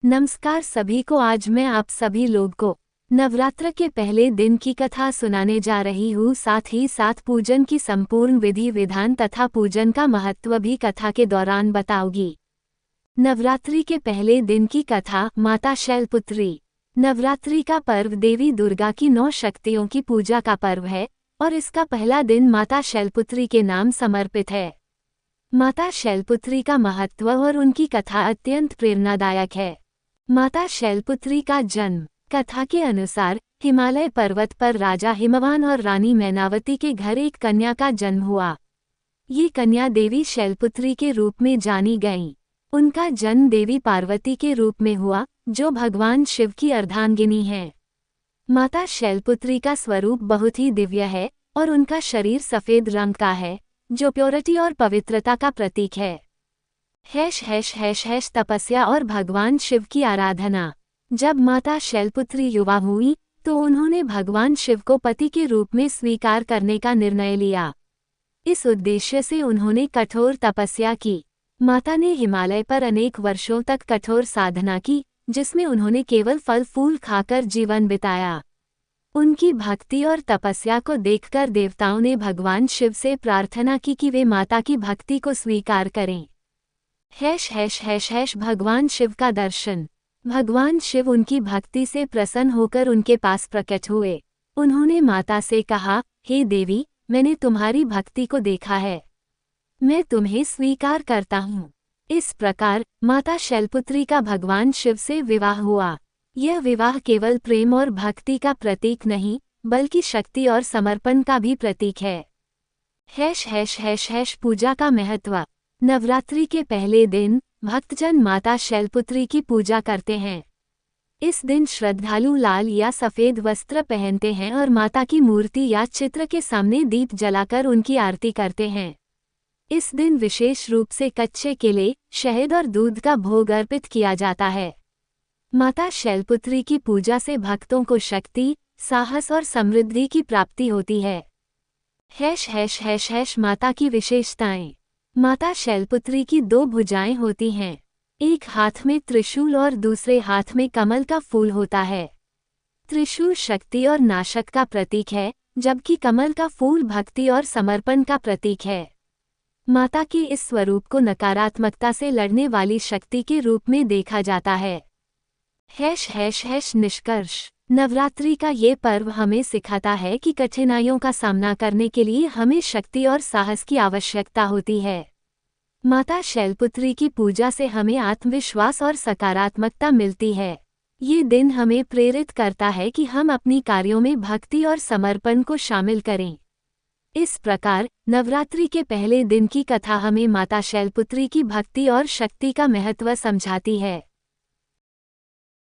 नमस्कार सभी को। आज मैं आप सभी लोग को नवरात्र के पहले दिन की कथा सुनाने जा रही हूँ। साथ ही साथ पूजन की संपूर्ण विधि विधान तथा पूजन का महत्व भी कथा के दौरान बताऊंगी। नवरात्रि के पहले दिन की कथा। माता शैलपुत्री। नवरात्रि का पर्व देवी दुर्गा की 9 शक्तियों की पूजा का पर्व है और इसका पहला दिन माता शैलपुत्री के नाम समर्पित है। माता शैलपुत्री का महत्व और उनकी कथा अत्यंत प्रेरणादायक है। माता शैलपुत्री का जन्म। कथा के अनुसार हिमालय पर्वत पर राजा हिमवान और रानी मैनावती के घर एक कन्या का जन्म हुआ। ये कन्या देवी शैलपुत्री के रूप में जानी गईं। उनका जन्म देवी पार्वती के रूप में हुआ, जो भगवान शिव की अर्धांगिनी हैं। माता शैलपुत्री का स्वरूप बहुत ही दिव्य है और उनका शरीर सफेद रंग का है, जो प्योरिटी और पवित्रता का प्रतीक है। तपस्या और भगवान शिव की आराधना। जब माता शैलपुत्री युवा हुई तो उन्होंने भगवान शिव को पति के रूप में स्वीकार करने का निर्णय लिया। इस उद्देश्य से उन्होंने कठोर तपस्या की। माता ने हिमालय पर अनेक वर्षों तक कठोर साधना की, जिसमें उन्होंने केवल फल फूल खाकर जीवन बिताया। उनकी भक्ति और तपस्या को देखकर देवताओं ने भगवान शिव से प्रार्थना की कि वे माता की भक्ति को स्वीकार करें। भगवान शिव का दर्शन। भगवान शिव उनकी भक्ति से प्रसन्न होकर उनके पास प्रकट हुए। उन्होंने माता से कहा, हे देवी, मैंने तुम्हारी भक्ति को देखा है, मैं तुम्हें स्वीकार करता हूँ। इस प्रकार माता शैलपुत्री का भगवान शिव से विवाह हुआ। यह विवाह केवल प्रेम और भक्ति का प्रतीक नहीं, बल्कि शक्ति और समर्पण का भी प्रतीक है। पूजा का महत्व। नवरात्रि के पहले दिन भक्तजन माता शैलपुत्री की पूजा करते हैं। इस दिन श्रद्धालु लाल या सफ़ेद वस्त्र पहनते हैं और माता की मूर्ति या चित्र के सामने दीप जलाकर उनकी आरती करते हैं। इस दिन विशेष रूप से कच्चे केले, शहद और दूध का भोग अर्पित किया जाता है। माता शैलपुत्री की पूजा से भक्तों को शक्ति, साहस और समृद्धि की प्राप्ति होती है। माता की विशेषताएं। माता शैलपुत्री की 2 भुजाएं होती हैं। एक हाथ में त्रिशूल और दूसरे हाथ में कमल का फूल होता है। त्रिशूल शक्ति और नाशक का प्रतीक है, जबकि कमल का फूल भक्ति और समर्पण का प्रतीक है। माता के इस स्वरूप को नकारात्मकता से लड़ने वाली शक्ति के रूप में देखा जाता है। निष्कर्ष। नवरात्रि का ये पर्व हमें सिखाता है कि कठिनाइयों का सामना करने के लिए हमें शक्ति और साहस की आवश्यकता होती है। माता शैलपुत्री की पूजा से हमें आत्मविश्वास और सकारात्मकता मिलती है। ये दिन हमें प्रेरित करता है कि हम अपनी कार्यों में भक्ति और समर्पण को शामिल करें। इस प्रकार नवरात्रि के पहले दिन की कथा हमें माता शैलपुत्री की भक्ति और शक्ति का महत्व समझाती है।